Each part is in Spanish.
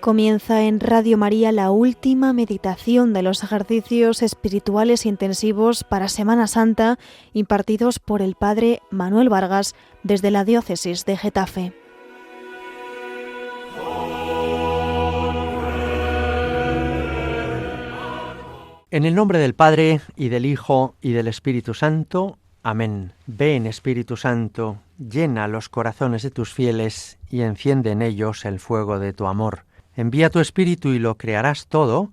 Comienza en Radio María la última meditación de los ejercicios espirituales intensivos para Semana Santa impartidos por el Padre Manuel Vargas desde la Diócesis de Getafe. En el nombre del Padre, y del Hijo, y del Espíritu Santo. Amén. Ven, Espíritu Santo, llena los corazones de tus fieles y enciende en ellos el fuego de tu amor. Envía tu Espíritu y lo crearás todo,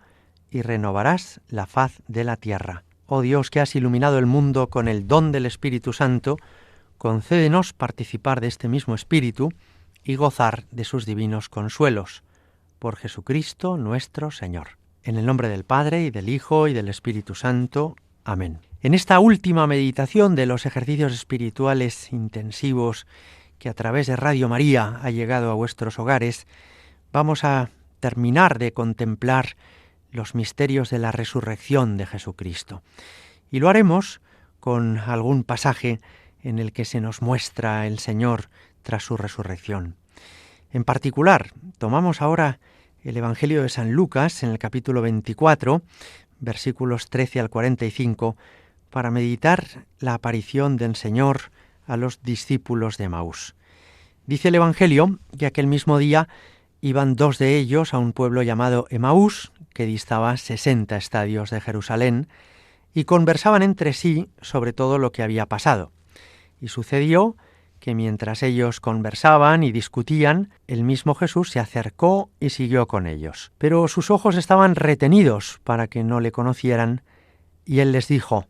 y renovarás la faz de la tierra. Oh Dios, que has iluminado el mundo con el don del Espíritu Santo, concédenos participar de este mismo Espíritu y gozar de sus divinos consuelos. Por Jesucristo nuestro Señor. En el nombre del Padre, y del Hijo, y del Espíritu Santo. Amén. En esta última meditación de los ejercicios espirituales intensivos que a través de Radio María ha llegado a vuestros hogares, vamos a terminar de contemplar los misterios de la resurrección de Jesucristo. Y lo haremos con algún pasaje en el que se nos muestra el Señor tras su resurrección. En particular, tomamos ahora el Evangelio de San Lucas en el capítulo 24, versículos 13 al 45, para meditar la aparición del Señor a los discípulos de Emaús. Dice el Evangelio que aquel mismo día iban dos de ellos a un pueblo llamado Emaús, que distaba 60 estadios de Jerusalén, y conversaban entre sí sobre todo lo que había pasado. Y sucedió que mientras ellos conversaban y discutían, el mismo Jesús se acercó y siguió con ellos. Pero sus ojos estaban retenidos para que no le conocieran, y él les dijo: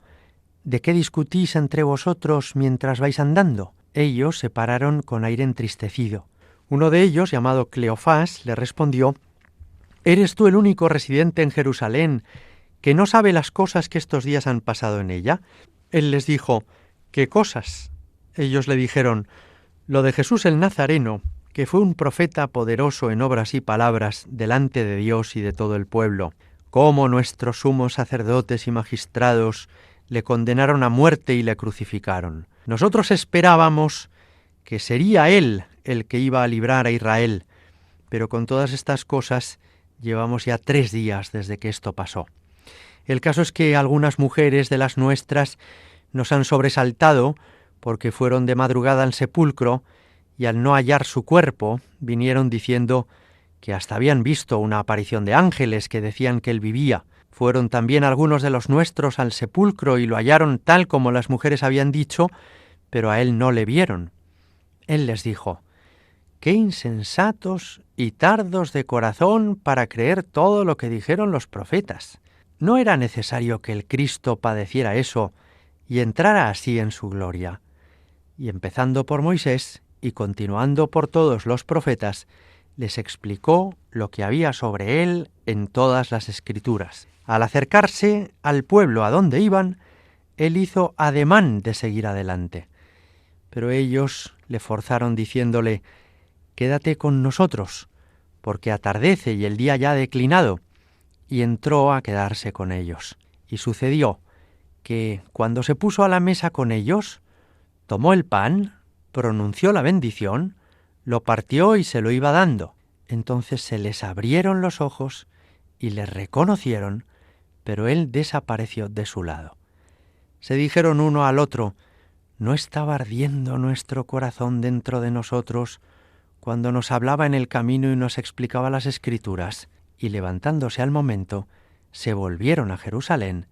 ¿De qué discutís entre vosotros mientras vais andando? Ellos se pararon con aire entristecido. Uno de ellos, llamado Cleofás, le respondió: ¿Eres tú el único residente en Jerusalén que no sabe las cosas que estos días han pasado en ella? Él les dijo: ¿Qué cosas? Ellos le dijeron: lo de Jesús el Nazareno, que fue un profeta poderoso en obras y palabras delante de Dios y de todo el pueblo. Cómo nuestros sumos sacerdotes y magistrados le condenaron a muerte y le crucificaron. Nosotros esperábamos que sería él el que iba a librar a Israel, pero con todas estas cosas llevamos ya 3 días desde que esto pasó. El caso es que algunas mujeres de las nuestras nos han sobresaltado porque fueron de madrugada al sepulcro y al no hallar su cuerpo vinieron diciendo que hasta habían visto una aparición de ángeles que decían que él vivía. Fueron también algunos de los nuestros al sepulcro y lo hallaron tal como las mujeres habían dicho, pero a él no le vieron. Él les dijo: «¡Qué insensatos y tardos de corazón para creer todo lo que dijeron los profetas! ¿No era necesario que el Cristo padeciera eso y entrara así en su gloria?» Y empezando por Moisés y continuando por todos los profetas, les explicó lo que había sobre él en todas las Escrituras. Al acercarse al pueblo a donde iban, él hizo ademán de seguir adelante. Pero ellos le forzaron diciéndole: «Quédate con nosotros, porque atardece y el día ya ha declinado». Y entró a quedarse con ellos. Y sucedió que, cuando se puso a la mesa con ellos, tomó el pan, pronunció la bendición, lo partió y se lo iba dando. Entonces se les abrieron los ojos y le reconocieron, pero él desapareció de su lado. Se dijeron uno al otro: ¿no estaba ardiendo nuestro corazón dentro de nosotros cuando nos hablaba en el camino y nos explicaba las Escrituras? Y levantándose al momento, se volvieron a Jerusalén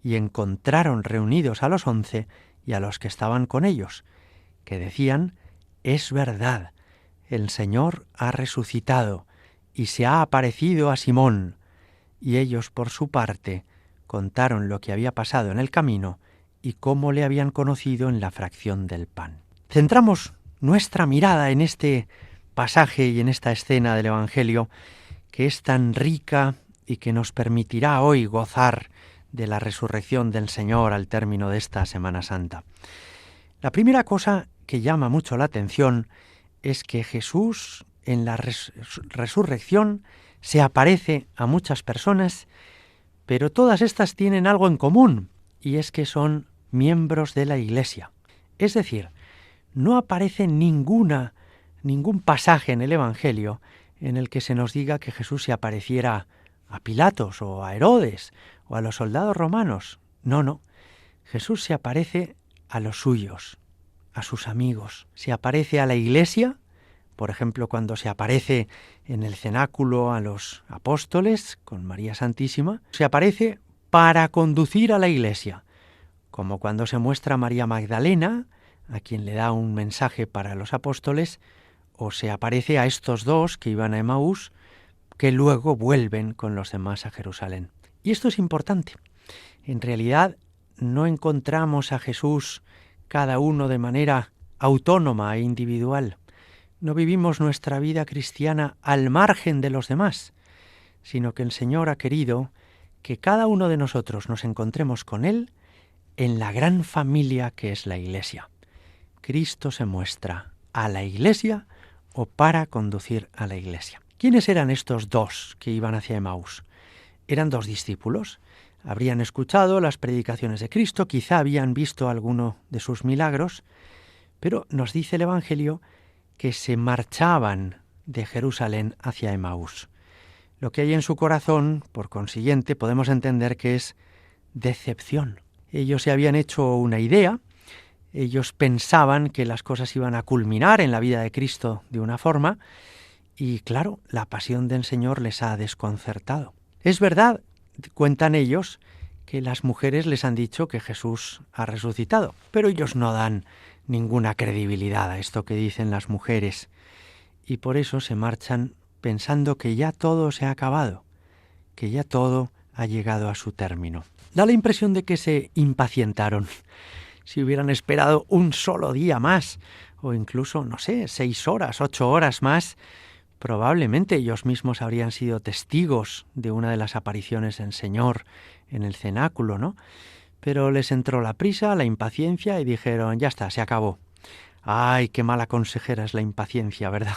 y encontraron reunidos a los 11 y a los que estaban con ellos, que decían: «Es verdad, el Señor ha resucitado y se ha aparecido a Simón». Y ellos, por su parte, contaron lo que había pasado en el camino y cómo le habían conocido en la fracción del pan. Centramos nuestra mirada en este pasaje y en esta escena del Evangelio, que es tan rica y que nos permitirá hoy gozar de la resurrección del Señor al término de esta Semana Santa. La primera cosa que llama mucho la atención es que Jesús en la resurrección se aparece a muchas personas, pero todas estas tienen algo en común, y es que son miembros de la Iglesia. Es decir, no aparece ningún pasaje en el Evangelio en el que se nos diga que Jesús se apareciera a Pilatos o a Herodes o a los soldados romanos. No, no. Jesús se aparece a los suyos, a sus amigos. Se aparece a la Iglesia, por ejemplo, cuando se aparece en el cenáculo a los apóstoles con María Santísima. Se aparece para conducir a la Iglesia, como cuando se muestra a María Magdalena, a quien le da un mensaje para los apóstoles, o se aparece a estos dos que iban a Emaús, que luego vuelven con los demás a Jerusalén. Y esto es importante. En realidad no encontramos a Jesús cada uno de manera autónoma e individual. No vivimos nuestra vida cristiana al margen de los demás, sino que el Señor ha querido que cada uno de nosotros nos encontremos con Él en la gran familia que es la Iglesia. Cristo se muestra a la Iglesia o para conducir a la Iglesia. ¿Quiénes eran estos dos que iban hacia Emaús? Eran dos discípulos. Habrían escuchado las predicaciones de Cristo, quizá habían visto alguno de sus milagros, pero nos dice el Evangelio que se marchaban de Jerusalén hacia Emaús. Lo que hay en su corazón, por consiguiente, podemos entender que es decepción. Ellos se habían hecho una idea, ellos pensaban que las cosas iban a culminar en la vida de Cristo de una forma, y claro, la pasión del Señor les ha desconcertado. Es verdad, cuentan ellos, que las mujeres les han dicho que Jesús ha resucitado, pero ellos no dan ninguna credibilidad a esto que dicen las mujeres, y por eso se marchan pensando que ya todo se ha acabado, que ya todo ha llegado a su término. Da la impresión de que se impacientaron. Si hubieran esperado un solo día más, o incluso, 6 horas, 8 horas más, probablemente ellos mismos habrían sido testigos de una de las apariciones del Señor en el cenáculo, ¿no? Pero les entró la prisa, la impaciencia y dijeron, ya está, se acabó. ¡Ay, qué mala consejera es la impaciencia!, ¿verdad?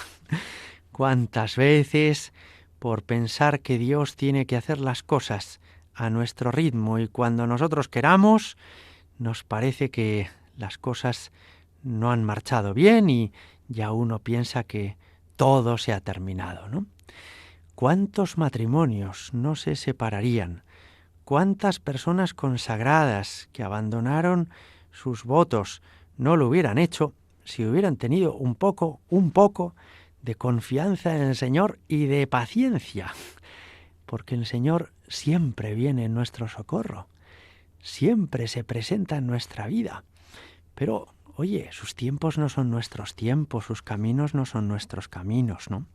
¿Cuántas veces, por pensar que Dios tiene que hacer las cosas a nuestro ritmo y cuando nosotros queramos, nos parece que las cosas no han marchado bien y ya uno piensa que todo se ha terminado, ¿no? ¿Cuántos matrimonios no se separarían? ¿Cuántas personas consagradas que abandonaron sus votos no lo hubieran hecho si hubieran tenido un poco de confianza en el Señor y de paciencia? Porque el Señor siempre viene en nuestro socorro, siempre se presenta en nuestra vida. Pero, oye, sus tiempos no son nuestros tiempos, sus caminos no son nuestros caminos, ¿no?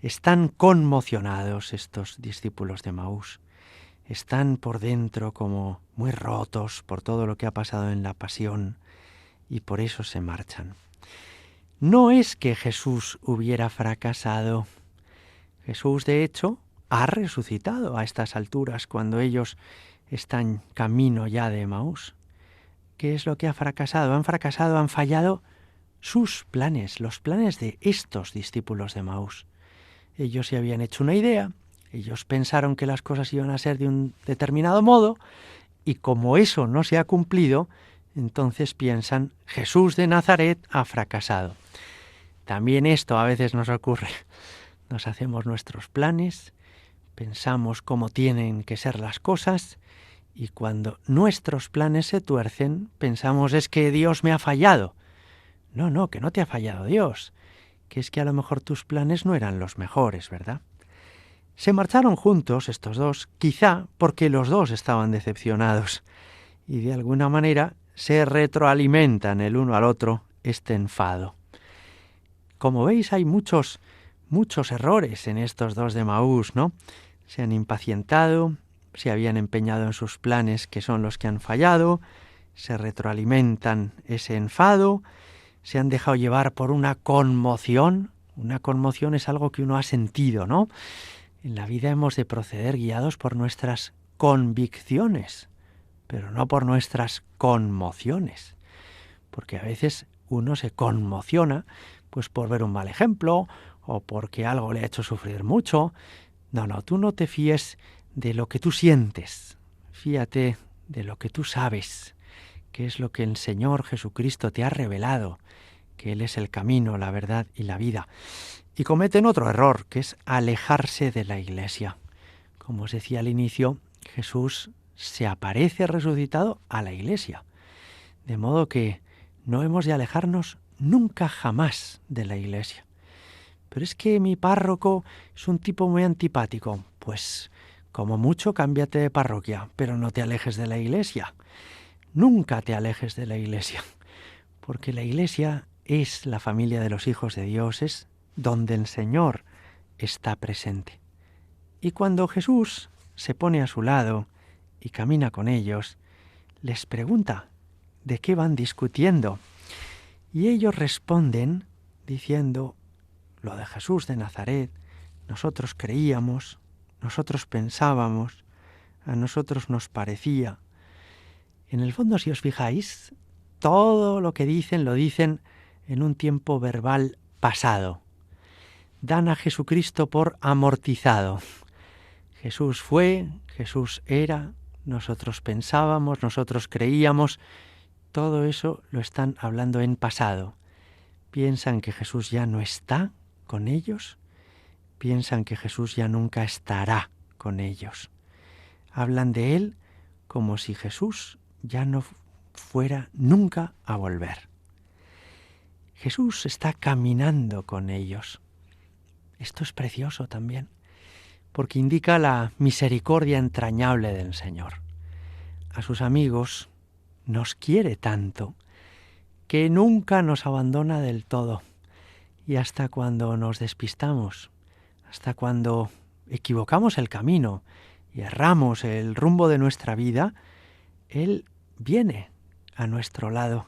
Están conmocionados estos discípulos de Emaús. Están por dentro como muy rotos por todo lo que ha pasado en la pasión y por eso se marchan. No es que Jesús hubiera fracasado. Jesús, de hecho, ha resucitado a estas alturas cuando ellos están camino ya de Emaús. ¿Qué es lo que ha fracasado? Han fallado sus planes, los planes de estos discípulos de Emaús. Ellos se habían hecho una idea, ellos pensaron que las cosas iban a ser de un determinado modo, y como eso no se ha cumplido, entonces piensan, Jesús de Nazaret ha fracasado. También esto a veces nos ocurre. Nos hacemos nuestros planes, pensamos cómo tienen que ser las cosas, y cuando nuestros planes se tuercen, pensamos, es que Dios me ha fallado. No, que no te ha fallado Dios, que es que a lo mejor tus planes no eran los mejores, ¿verdad? Se marcharon juntos estos dos, quizá porque los dos estaban decepcionados, y de alguna manera se retroalimentan el uno al otro este enfado. Como veis, hay muchos errores en estos dos de Emaús, ¿no? Se han impacientado, se habían empeñado en sus planes que son los que han fallado, se retroalimentan ese enfado, se han dejado llevar por una conmoción. Una conmoción es algo que uno ha sentido, ¿no? En la vida hemos de proceder guiados por nuestras convicciones, pero no por nuestras conmociones, porque a veces uno se conmociona pues por ver un mal ejemplo o porque algo le ha hecho sufrir mucho. No, tú no te fíes de lo que tú sientes, fíate de lo que tú sabes, que es lo que el Señor Jesucristo te ha revelado, que Él es el camino, la verdad y la vida. Y cometen otro error, que es alejarse de la Iglesia. Como os decía al inicio, Jesús se aparece resucitado a la Iglesia. De modo que no hemos de alejarnos nunca jamás de la Iglesia. Pero es que mi párroco es un tipo muy antipático. Pues como mucho cámbiate de parroquia, pero no te alejes de la Iglesia. Nunca te alejes de la Iglesia, porque la Iglesia es la familia de los hijos de Dios, es donde el Señor está presente. Y cuando Jesús se pone a su lado y camina con ellos, les pregunta de qué van discutiendo. Y ellos responden diciendo lo de Jesús de Nazaret. Nosotros creíamos, nosotros pensábamos, a nosotros nos parecía. En el fondo, si os fijáis, todo lo que dicen lo dicen en un tiempo verbal pasado. Dan a Jesucristo por amortizado. Jesús fue, Jesús era, nosotros pensábamos, nosotros creíamos. Todo eso lo están hablando en pasado. Piensan que Jesús ya no está con ellos. Piensan que Jesús ya nunca estará con ellos. Hablan de Él como si Jesús ya no fuera nunca a volver. Jesús está caminando con ellos. Esto es precioso también, porque indica la misericordia entrañable del Señor. A sus amigos nos quiere tanto que nunca nos abandona del todo. Y hasta cuando nos despistamos, hasta cuando equivocamos el camino y erramos el rumbo de nuestra vida, Él viene a nuestro lado.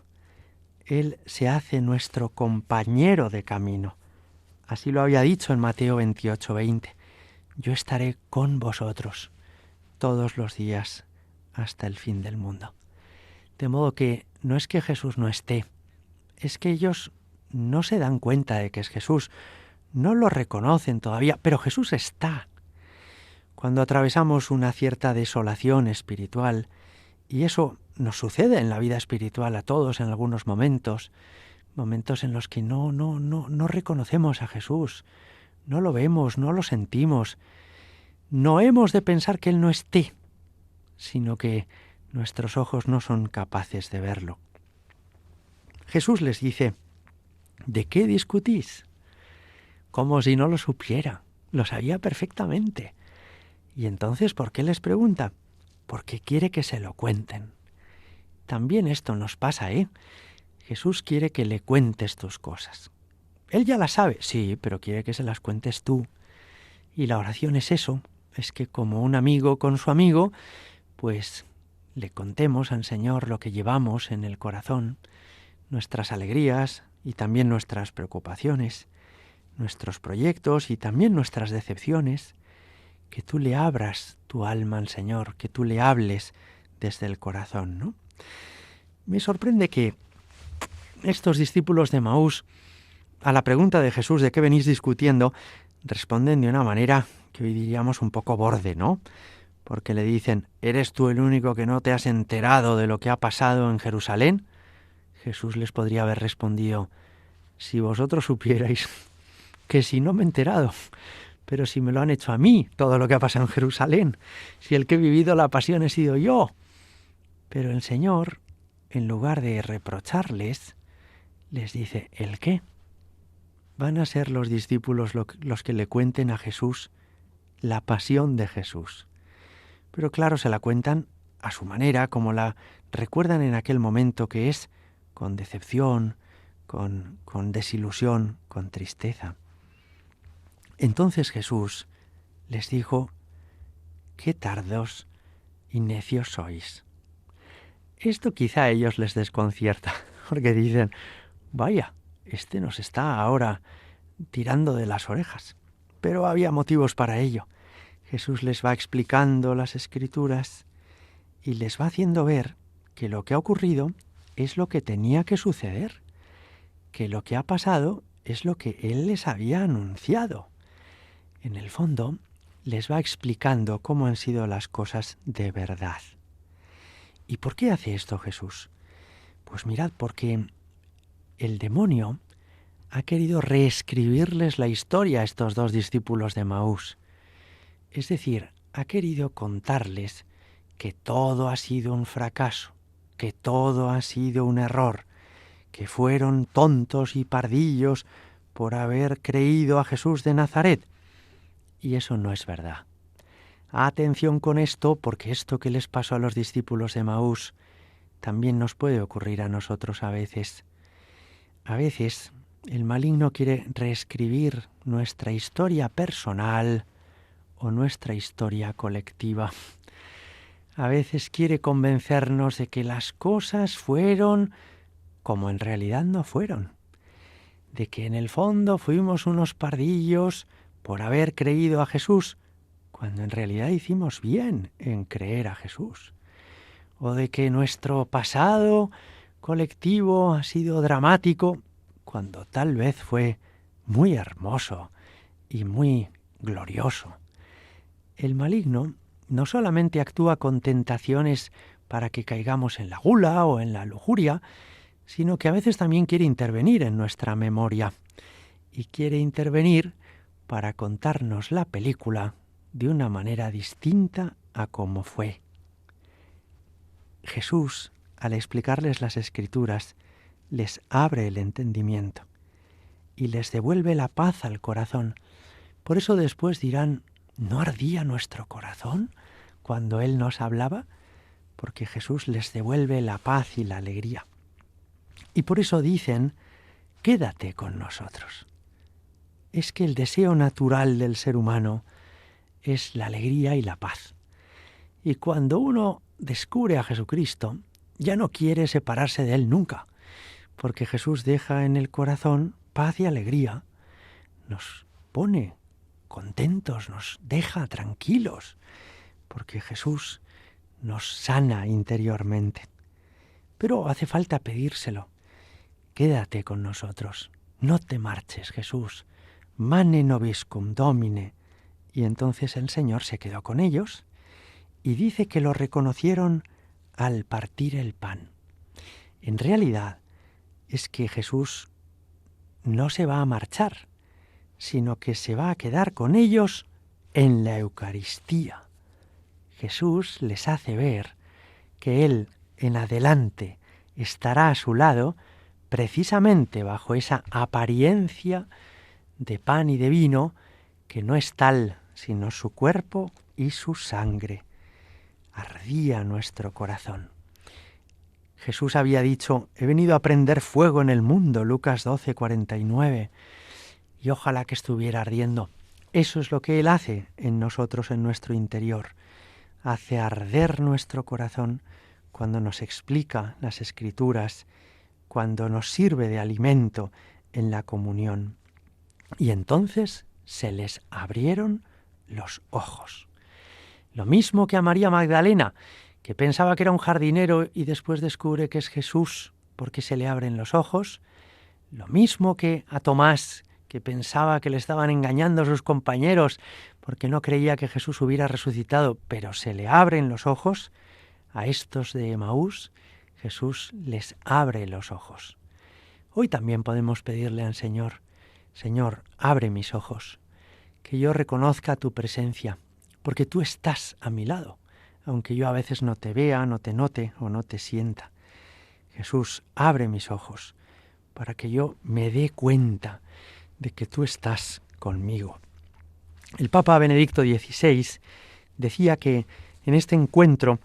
Él se hace nuestro compañero de camino. Así lo había dicho en Mateo 28:20. Yo estaré con vosotros todos los días hasta el fin del mundo. De modo que no es que Jesús no esté, es que ellos no se dan cuenta de que es Jesús, no lo reconocen todavía, pero Jesús está. Cuando atravesamos una cierta desolación espiritual, y eso nos sucede en la vida espiritual a todos en algunos momentos en los que no reconocemos a Jesús, no lo vemos, no lo sentimos. No hemos de pensar que Él no esté, sino que nuestros ojos no son capaces de verlo. Jesús les dice, ¿de qué discutís? Como si no lo supiera, lo sabía perfectamente. Y entonces, ¿por qué les pregunta? Porque quiere que se lo cuenten. También esto nos pasa, ¿eh? Jesús quiere que le cuentes tus cosas. Él ya las sabe, sí, pero quiere que se las cuentes tú. Y la oración es eso, es que como un amigo con su amigo, pues le contemos al Señor lo que llevamos en el corazón, nuestras alegrías y también nuestras preocupaciones, nuestros proyectos y también nuestras decepciones, que tú le abras tu alma al Señor, que tú le hables desde el corazón, ¿no? Me sorprende que estos discípulos de Emaús, a la pregunta de Jesús de qué venís discutiendo, responden de una manera que hoy diríamos un poco borde, ¿no? Porque le dicen, ¿eres tú el único que no te has enterado de lo que ha pasado en Jerusalén? Jesús les podría haber respondido, si vosotros supierais que si no me he enterado, pero si me lo han hecho a mí, todo lo que ha pasado en Jerusalén, si el que he vivido la pasión he sido yo. Pero el Señor, en lugar de reprocharles, les dice, ¿el qué? Van a ser los discípulos los que le cuenten a Jesús la pasión de Jesús. Pero claro, se la cuentan a su manera, como la recuerdan en aquel momento, que es con decepción, con desilusión, con tristeza. Entonces Jesús les dijo, qué tardos y necios sois. Esto quizá a ellos les desconcierta, porque dicen, vaya, este nos está ahora tirando de las orejas. Pero había motivos para ello. Jesús les va explicando las Escrituras y les va haciendo ver que lo que ha ocurrido es lo que tenía que suceder, que lo que ha pasado es lo que Él les había anunciado. En el fondo, les va explicando cómo han sido las cosas de verdad. ¿Y por qué hace esto Jesús? Pues mirad, porque el demonio ha querido reescribirles la historia a estos dos discípulos de Emaús. Es decir, ha querido contarles que todo ha sido un fracaso, que todo ha sido un error, que fueron tontos y pardillos por haber creído a Jesús de Nazaret. Y eso no es verdad. Atención con esto, porque esto que les pasó a los discípulos de Emaús también nos puede ocurrir a nosotros a veces. A veces el maligno quiere reescribir nuestra historia personal o nuestra historia colectiva. A veces quiere convencernos de que las cosas fueron como en realidad no fueron, de que en el fondo fuimos unos pardillos por haber creído a Jesús, cuando en realidad hicimos bien en creer a Jesús, o de que nuestro pasado colectivo ha sido dramático, cuando tal vez fue muy hermoso y muy glorioso. El maligno no solamente actúa con tentaciones para que caigamos en la gula o en la lujuria, sino que a veces también quiere intervenir en nuestra memoria y quiere intervenir para contarnos la película de una manera distinta a como fue. Jesús, al explicarles las Escrituras, les abre el entendimiento y les devuelve la paz al corazón. Por eso después dirán, ¿no ardía nuestro corazón cuando Él nos hablaba? Porque Jesús les devuelve la paz y la alegría. Y por eso dicen, quédate con nosotros. Es que el deseo natural del ser humano es la alegría y la paz. Y cuando uno descubre a Jesucristo, ya no quiere separarse de Él nunca, porque Jesús deja en el corazón paz y alegría, nos pone contentos, nos deja tranquilos, porque Jesús nos sana interiormente. Pero hace falta pedírselo. Quédate con nosotros, no te marches, Jesús. Mane nobiscum Domine. Y entonces el Señor se quedó con ellos y dice que lo reconocieron al partir el pan. En realidad es que Jesús no se va a marchar, sino que se va a quedar con ellos en la Eucaristía. Jesús les hace ver que Él en adelante estará a su lado precisamente bajo esa apariencia de pan y de vino que no es tal sino su cuerpo y su sangre. Ardía nuestro corazón. Jesús había dicho, he venido a prender fuego en el mundo, Lucas 12:49, y ojalá que estuviera ardiendo. Eso es lo que Él hace en nosotros, en nuestro interior. Hace arder nuestro corazón cuando nos explica las Escrituras, cuando nos sirve de alimento en la comunión. Y entonces se les abrieron los ojos. Lo mismo que a María Magdalena, que pensaba que era un jardinero y después descubre que es Jesús porque se le abren los ojos. Lo mismo que a Tomás, que pensaba que le estaban engañando sus compañeros porque no creía que Jesús hubiera resucitado, pero se le abren los ojos. A estos de Emaús, Jesús les abre los ojos. Hoy también podemos pedirle al Señor, Señor, abre mis ojos, que yo reconozca tu presencia, porque tú estás a mi lado, aunque yo a veces no te vea, no te note o no te sienta. Jesús, abre mis ojos, para que yo me dé cuenta de que tú estás conmigo. El Papa Benedicto XVI decía que en este encuentro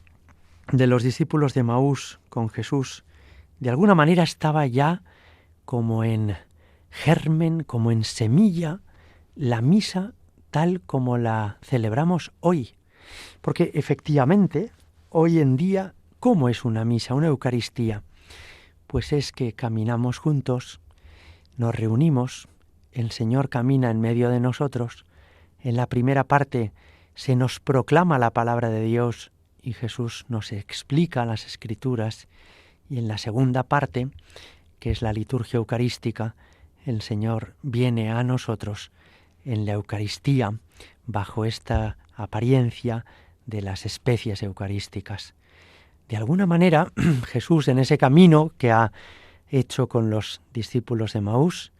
de los discípulos de Emaús con Jesús, de alguna manera estaba ya como en germen, como en semilla, la misa tal como la celebramos hoy. Porque efectivamente, hoy en día, ¿cómo es una misa, una Eucaristía? Pues es que caminamos juntos, nos reunimos, el Señor camina en medio de nosotros, en la primera parte se nos proclama la palabra de Dios y Jesús nos explica las Escrituras, y en la segunda parte, que es la liturgia eucarística, el Señor viene a nosotros en la Eucaristía bajo esta apariencia de las especies eucarísticas. De alguna manera, Jesús en ese camino que ha hecho con los discípulos de Emaús,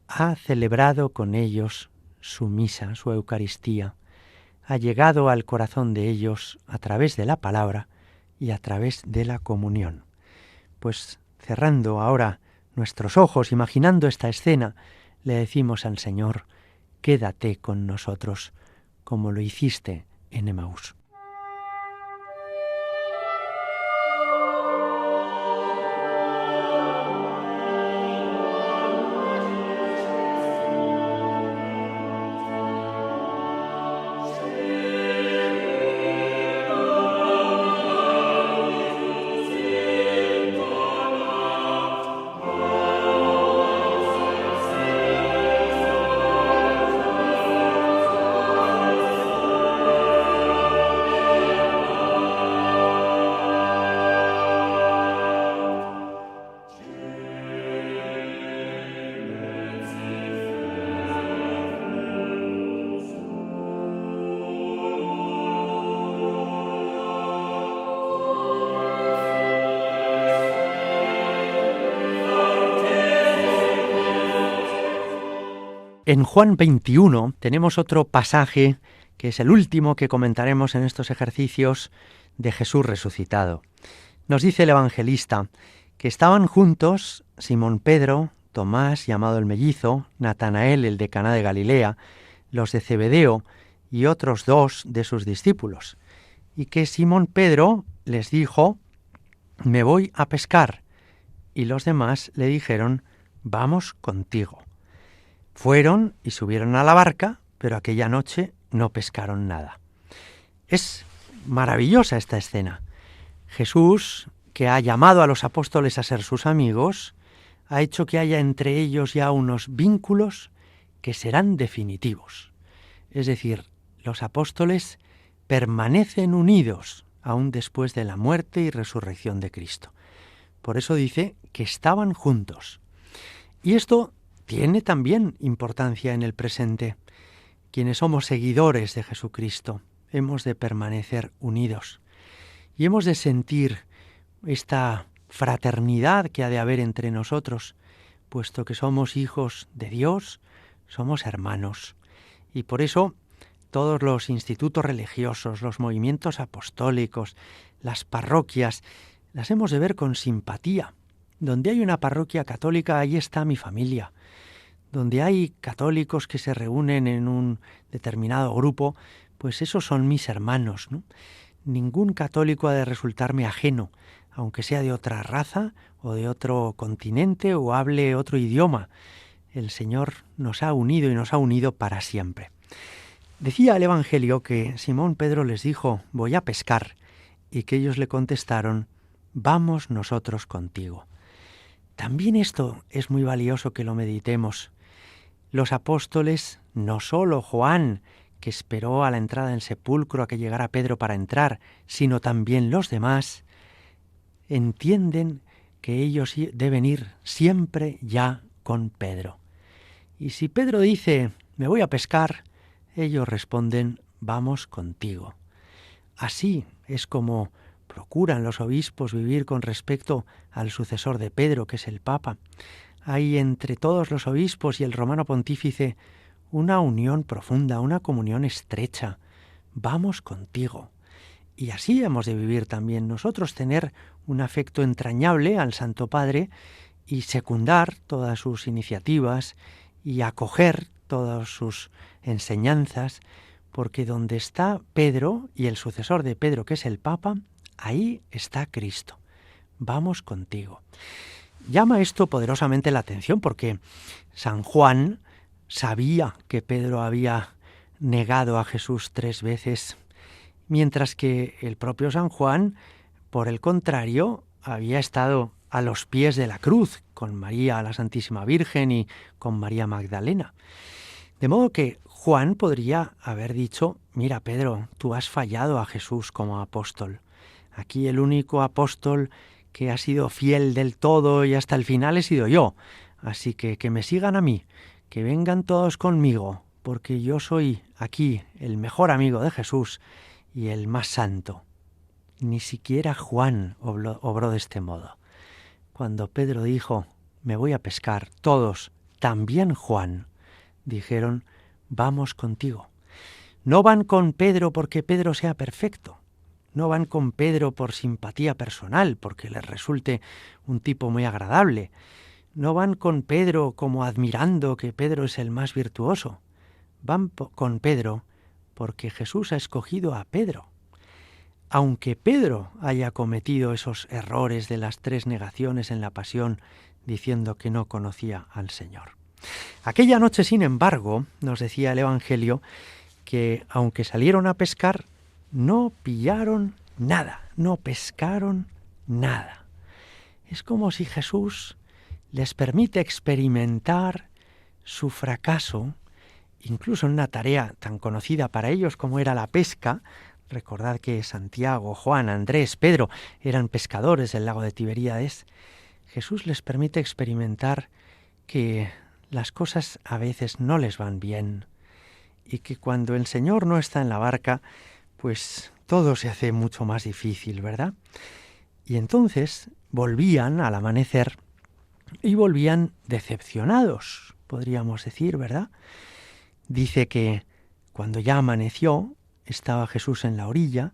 ha celebrado con ellos su misa, su Eucaristía, ha llegado al corazón de ellos a través de la palabra y a través de la comunión. Pues cerrando ahora nuestros ojos, imaginando esta escena, le decimos al Señor: quédate con nosotros, como lo hiciste en Emaús. En Juan 21 tenemos otro pasaje que es el último que comentaremos en estos ejercicios de Jesús resucitado. Nos dice el evangelista que estaban juntos Simón Pedro, Tomás, llamado el mellizo, Natanael, el de Caná de Galilea, los de Zebedeo y otros 2 de sus discípulos, y que Simón Pedro les dijo: me voy a pescar, y los demás le dijeron: vamos contigo. Fueron y subieron a la barca, pero aquella noche no pescaron nada. Es maravillosa esta escena. Jesús, que ha llamado a los apóstoles a ser sus amigos, ha hecho que haya entre ellos ya unos vínculos que serán definitivos. Es decir, los apóstoles permanecen unidos aún después de la muerte y resurrección de Cristo. Por eso dice que estaban juntos. Y esto tiene también importancia en el presente. Quienes somos seguidores de Jesucristo, hemos de permanecer unidos y hemos de sentir esta fraternidad que ha de haber entre nosotros, puesto que somos hijos de Dios, somos hermanos. Y por eso todos los institutos religiosos, los movimientos apostólicos, las parroquias, las hemos de ver con simpatía. Donde hay una parroquia católica, ahí está mi familia. Donde hay católicos que se reúnen en un determinado grupo, pues esos son mis hermanos, ¿no? Ningún católico ha de resultarme ajeno, aunque sea de otra raza o de otro continente o hable otro idioma. El Señor nos ha unido y nos ha unido para siempre. Decía el Evangelio que Simón Pedro les dijo: voy a pescar, y que ellos le contestaron: vamos nosotros contigo. También esto es muy valioso que lo meditemos. Los apóstoles, no solo Juan, que esperó a la entrada del sepulcro a que llegara Pedro para entrar, sino también los demás, entienden que ellos deben ir siempre ya con Pedro. Y si Pedro dice: me voy a pescar, ellos responden: vamos contigo. Así es como procuran los obispos vivir con respecto al sucesor de Pedro, que es el Papa. Hay entre todos los obispos y el romano pontífice una unión profunda, una comunión estrecha. Vamos contigo. Y así hemos de vivir también nosotros, tener un afecto entrañable al Santo Padre y secundar todas sus iniciativas y acoger todas sus enseñanzas, porque donde está Pedro y el sucesor de Pedro, que es el Papa, ahí está Cristo. Vamos contigo. Llama esto poderosamente la atención porque San Juan sabía que Pedro había negado a Jesús 3 veces, mientras que el propio San Juan, por el contrario, había estado a los pies de la cruz con María la Santísima Virgen y con María Magdalena. De modo que Juan podría haber dicho: mira, Pedro, tú has fallado a Jesús como apóstol. Aquí el único apóstol que ha sido fiel del todo y hasta el final he sido yo. Así que me sigan a mí, que vengan todos conmigo, porque yo soy aquí el mejor amigo de Jesús y el más santo. Ni siquiera Juan obró de este modo. Cuando Pedro dijo, me voy a pescar, todos, también Juan, dijeron, vamos contigo. No van con Pedro porque Pedro sea perfecto. No van con Pedro por simpatía personal, porque les resulte un tipo muy agradable. No van con Pedro como admirando que Pedro es el más virtuoso. Van con Pedro porque Jesús ha escogido a Pedro. Aunque Pedro haya cometido esos errores de las 3 negaciones en la pasión, diciendo que no conocía al Señor. Aquella noche, sin embargo, nos decía el Evangelio, que aunque salieron a pescar, no pillaron nada, no pescaron nada. Es como si Jesús les permite experimentar su fracaso, incluso en una tarea tan conocida para ellos como era la pesca. Recordad que Santiago, Juan, Andrés, Pedro eran pescadores del lago de Tiberíades. Jesús les permite experimentar que las cosas a veces no les van bien y que cuando el Señor no está en la barca, pues todo se hace mucho más difícil, ¿verdad? Y entonces volvían al amanecer y volvían decepcionados, podríamos decir, ¿verdad? Dice que cuando ya amaneció, estaba Jesús en la orilla,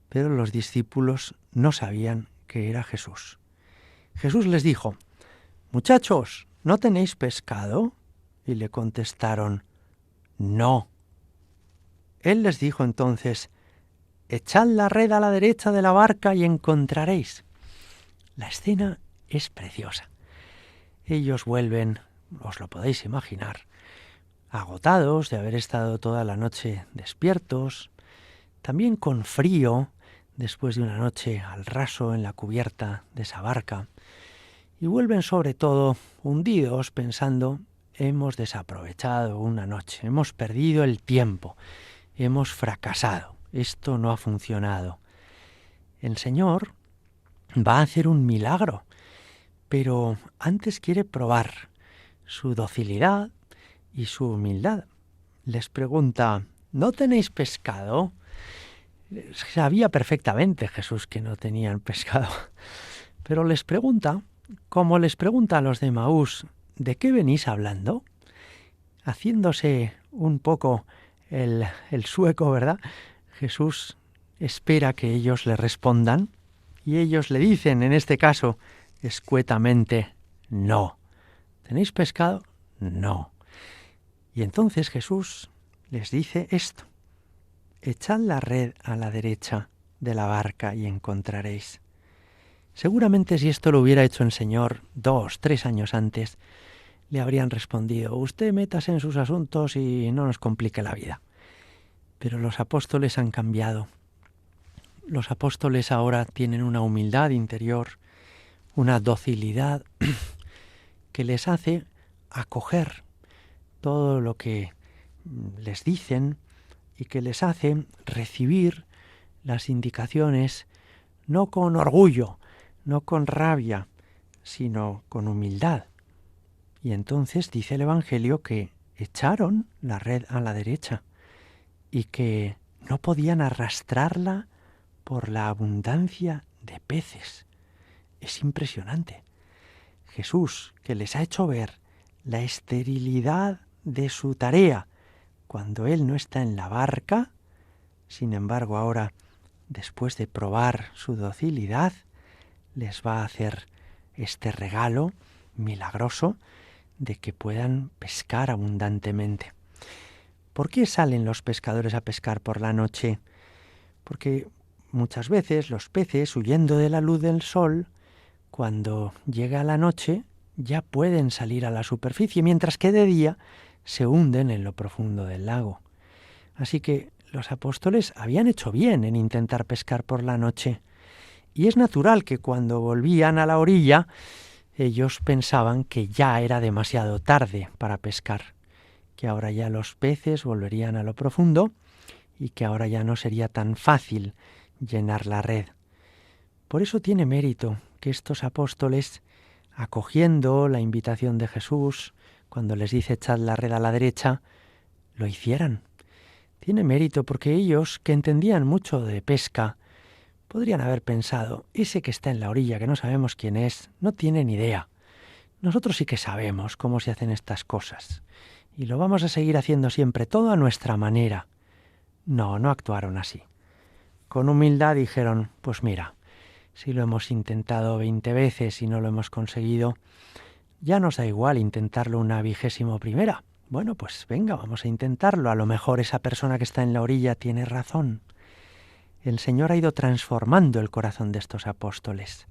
pero los discípulos no sabían que era Jesús. Jesús les dijo, muchachos, ¿no tenéis pescado? Y le contestaron, no. Él les dijo entonces, echad la red a la derecha de la barca y encontraréis. La escena es preciosa. Ellos vuelven, os lo podéis imaginar, agotados de haber estado toda la noche despiertos, también con frío, después de una noche al raso en la cubierta de esa barca, y vuelven sobre todo hundidos pensando, hemos desaprovechado una noche, hemos perdido el tiempo, hemos fracasado, esto no ha funcionado. El Señor va a hacer un milagro, pero antes quiere probar su docilidad y su humildad. Les pregunta, ¿no tenéis pescado? Sabía perfectamente Jesús que no tenían pescado, pero les pregunta, como les pregunta a los de Emaús, ¿de qué venís hablando? Haciéndose un poco el sueco, ¿verdad? Jesús espera que ellos le respondan y ellos le dicen, en este caso, escuetamente, no. ¿Tenéis pescado? No. Y entonces Jesús les dice esto, echad la red a la derecha de la barca y encontraréis. Seguramente si esto lo hubiera hecho el Señor 2, 3 años antes, le habrían respondido, usted métase en sus asuntos y no nos complique la vida. Pero los apóstoles han cambiado. Los apóstoles ahora tienen una humildad interior, una docilidad que les hace acoger todo lo que les dicen y que les hace recibir las indicaciones no con orgullo, no con rabia, sino con humildad. Y entonces dice el Evangelio que echaron la red a la derecha y que no podían arrastrarla por la abundancia de peces. Es impresionante. Jesús, que les ha hecho ver la esterilidad de su tarea cuando Él no está en la barca, sin embargo ahora, después de probar su docilidad, les va a hacer este regalo milagroso de que puedan pescar abundantemente. ¿Por qué salen los pescadores a pescar por la noche? Porque muchas veces los peces, huyendo de la luz del sol, cuando llega la noche, ya pueden salir a la superficie, mientras que de día se hunden en lo profundo del lago. Así que los apóstoles habían hecho bien en intentar pescar por la noche. Y es natural que cuando volvían a la orilla, ellos pensaban que ya era demasiado tarde para pescar, que ahora ya los peces volverían a lo profundo y que ahora ya no sería tan fácil llenar la red. Por eso tiene mérito que estos apóstoles, acogiendo la invitación de Jesús, cuando les dice echad la red a la derecha, lo hicieran. Tiene mérito porque ellos, que entendían mucho de pesca, Podrían haber pensado, ese que está en la orilla, que no sabemos quién es, no tiene ni idea. Nosotros sí que sabemos cómo se hacen estas cosas. Y lo vamos a seguir haciendo siempre, todo a nuestra manera. No, no actuaron así. Con humildad dijeron, pues mira, si lo hemos intentado 20 veces y no lo hemos conseguido, ya nos da igual intentarlo una 21ª. Bueno, pues venga, vamos a intentarlo. A lo mejor esa persona que está en la orilla tiene razón. El Señor ha ido transformando el corazón de estos apóstoles.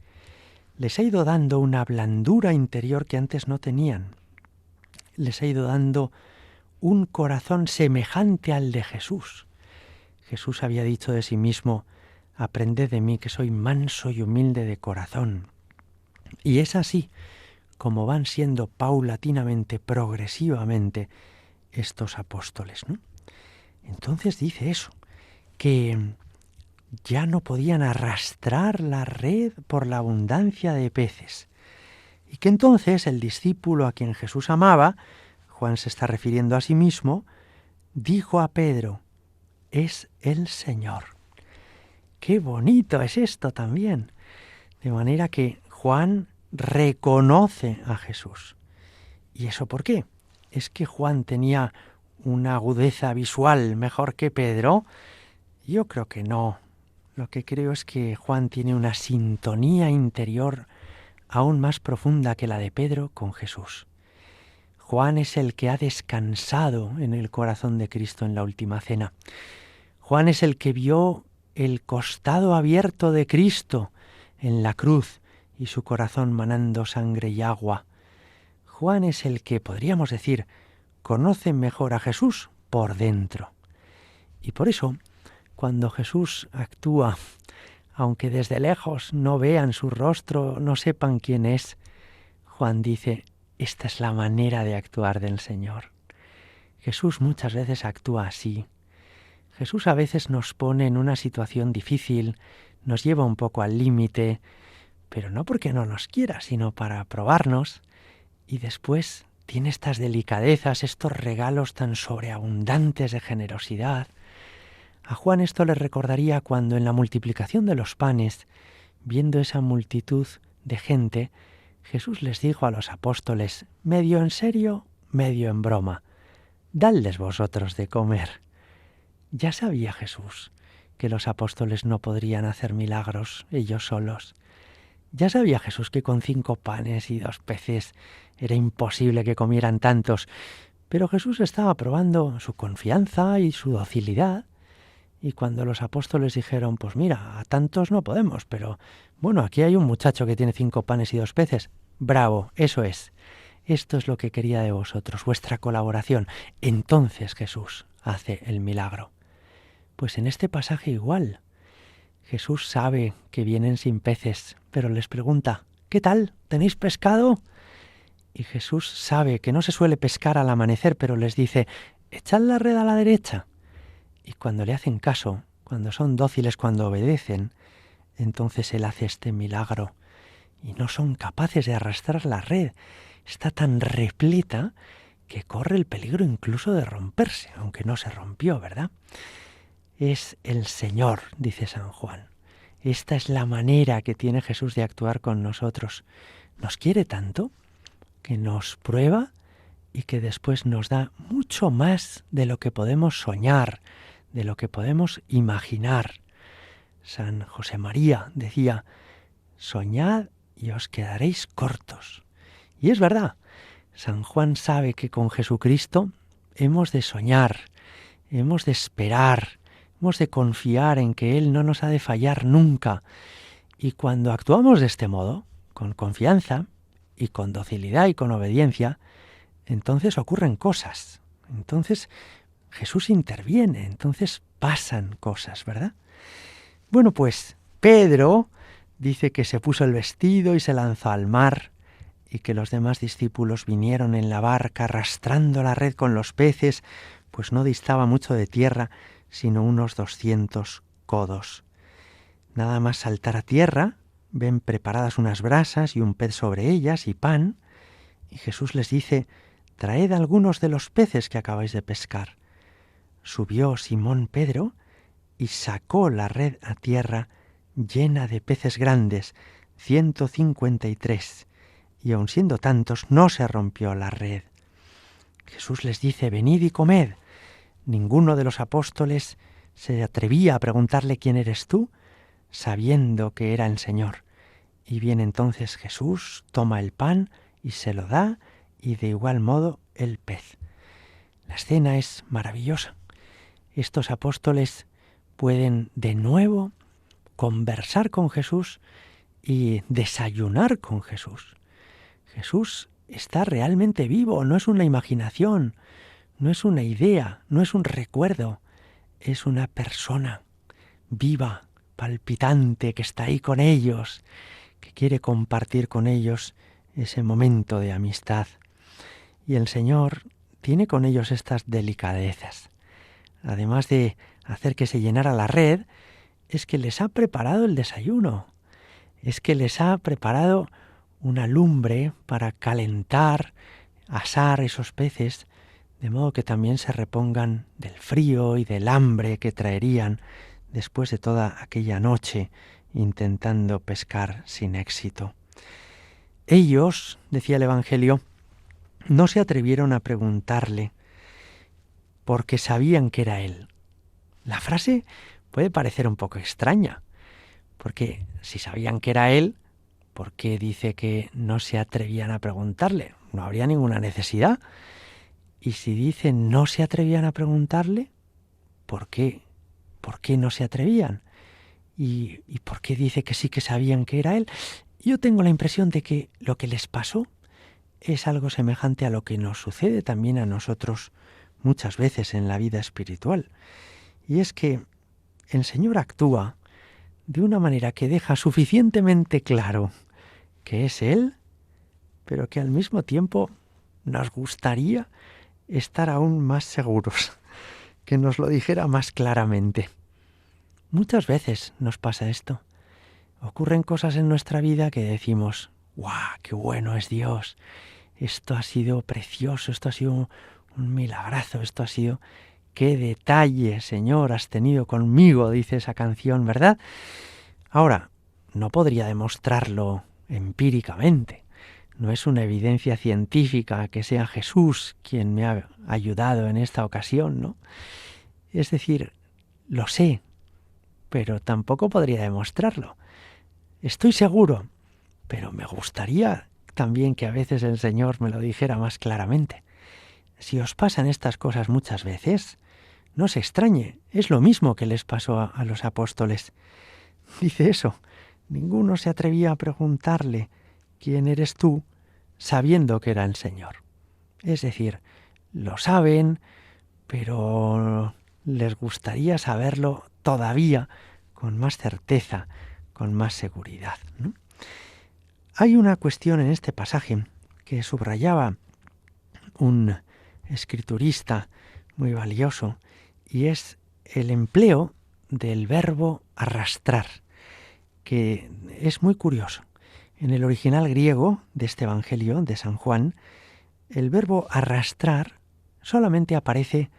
Les ha ido dando una blandura interior que antes no tenían. Les ha ido dando un corazón semejante al de Jesús. Jesús había dicho de sí mismo, aprended de mí que soy manso y humilde de corazón. Y es así como van siendo paulatinamente, progresivamente, estos apóstoles, ¿no? Entonces dice eso, que ya no podían arrastrar la red por la abundancia de peces. Y que entonces el discípulo a quien Jesús amaba, Juan se está refiriendo a sí mismo, dijo a Pedro, es el Señor. ¡Qué bonito es esto también! De manera que Juan reconoce a Jesús. ¿Y eso por qué? ¿Es que Juan tenía una agudeza visual mejor que Pedro? Yo creo que no. Lo que creo es que Juan tiene una sintonía interior aún más profunda que la de Pedro con Jesús. Juan es el que ha descansado en el corazón de Cristo en la última cena. Juan es el que vio el costado abierto de Cristo en la cruz y su corazón manando sangre y agua. Juan es el que, podríamos decir, conoce mejor a Jesús por dentro. Y por eso, cuando Jesús actúa, aunque desde lejos no vean su rostro, no sepan quién es, Juan dice, esta es la manera de actuar del Señor. Jesús muchas veces actúa así. Jesús a veces nos pone en una situación difícil, nos lleva un poco al límite, pero no porque no nos quiera, sino para probarnos, y después tiene estas delicadezas, estos regalos tan sobreabundantes de generosidad. A Juan esto le recordaría cuando en la multiplicación de los panes, viendo esa multitud de gente, Jesús les dijo a los apóstoles, medio en serio, medio en broma, dadles vosotros de comer. Ya sabía Jesús que los apóstoles no podrían hacer milagros ellos solos. Ya sabía Jesús que con 5 panes y 2 peces era imposible que comieran tantos, pero Jesús estaba probando su confianza y su docilidad. Y cuando los apóstoles dijeron, pues mira, a tantos no podemos, pero bueno, aquí hay un muchacho que tiene 5 panes y 2 peces. Bravo, eso es. Esto es lo que quería de vosotros, vuestra colaboración. Entonces Jesús hace el milagro. Pues en este pasaje igual. Jesús sabe que vienen sin peces, pero les pregunta, ¿qué tal? ¿Tenéis pescado? Y Jesús sabe que no se suele pescar al amanecer, pero les dice, echad la red a la derecha. Y cuando le hacen caso, cuando son dóciles, cuando obedecen, entonces Él hace este milagro. Y no son capaces de arrastrar la red. Está tan repleta que corre el peligro incluso de romperse, aunque no se rompió, ¿verdad? Es el Señor, dice San Juan. Esta es la manera que tiene Jesús de actuar con nosotros. Nos quiere tanto que nos prueba y que después nos da mucho más de lo que podemos soñar, de lo que podemos imaginar. San José María decía, soñad y os quedaréis cortos. Y es verdad, San Juan sabe que con Jesucristo hemos de soñar, hemos de esperar, hemos de confiar en que Él no nos ha de fallar nunca. Y cuando actuamos de este modo, con confianza y con docilidad y con obediencia, entonces ocurren cosas. Entonces Jesús interviene, entonces pasan cosas, ¿verdad? Bueno, pues Pedro dice que se puso el vestido y se lanzó al mar, y que los demás discípulos vinieron en la barca arrastrando la red con los peces, pues no distaba mucho de tierra, sino unos 200 codos. Nada más saltar a tierra, ven preparadas unas brasas y un pez sobre ellas y pan, y Jesús les dice, traed algunos de los peces que acabáis de pescar. Subió Simón Pedro y sacó la red a tierra llena de peces grandes, 153, y aun siendo tantos, no se rompió la red. Jesús les dice: venid y comed. Ninguno de los apóstoles se atrevía a preguntarle: ¿quién eres tú?, sabiendo que era el Señor. Y viene entonces Jesús, toma el pan y se lo da, y de igual modo el pez. La escena es maravillosa. Estos apóstoles pueden de nuevo conversar con Jesús y desayunar con Jesús. Jesús está realmente vivo, no es una imaginación, no es una idea, no es un recuerdo, es una persona viva, palpitante, que está ahí con ellos, que quiere compartir con ellos ese momento de amistad. Y el Señor tiene con ellos estas delicadezas. Además de hacer que se llenara la red, es que les ha preparado el desayuno, es que les ha preparado una lumbre para calentar, asar esos peces, de modo que también se repongan del frío y del hambre que traerían después de toda aquella noche intentando pescar sin éxito. Ellos, decía el Evangelio, no se atrevieron a preguntarle porque sabían que era Él. La frase puede parecer un poco extraña, porque si sabían que era Él, ¿por qué dice que no se atrevían a preguntarle? No habría ninguna necesidad. Y si dice no se atrevían a preguntarle, ¿por qué? ¿Por qué no se atrevían? ¿Y por qué dice que sí que sabían que era Él? Yo tengo la impresión de que lo que les pasó es algo semejante a lo que nos sucede también a nosotros muchas veces en la vida espiritual. Y es que el Señor actúa de una manera que deja suficientemente claro que es Él, pero que al mismo tiempo nos gustaría estar aún más seguros, que nos lo dijera más claramente. Muchas veces nos pasa esto. Ocurren cosas en nuestra vida que decimos: ¡guau, qué bueno es Dios! Esto ha sido precioso, esto ha sido un milagrazo, esto ha sido... ¡Qué detalle, Señor, has tenido conmigo!, dice esa canción, ¿verdad? Ahora, no podría demostrarlo empíricamente. No es una evidencia científica que sea Jesús quien me ha ayudado en esta ocasión, ¿no? Es decir, lo sé, pero tampoco podría demostrarlo. Estoy seguro, pero me gustaría también que a veces el Señor me lo dijera más claramente. Si os pasan estas cosas muchas veces, no se extrañe, es lo mismo que les pasó a los apóstoles. Dice eso: ninguno se atrevía a preguntarle: ¿quién eres tú?, sabiendo que era el Señor. Es decir, lo saben, pero les gustaría saberlo todavía con más certeza, con más seguridad, ¿no? Hay una cuestión en este pasaje que subrayaba un escriturista muy valioso, y es el empleo del verbo arrastrar, que es muy curioso. En el original griego de este Evangelio de San Juan, el verbo arrastrar solamente aparece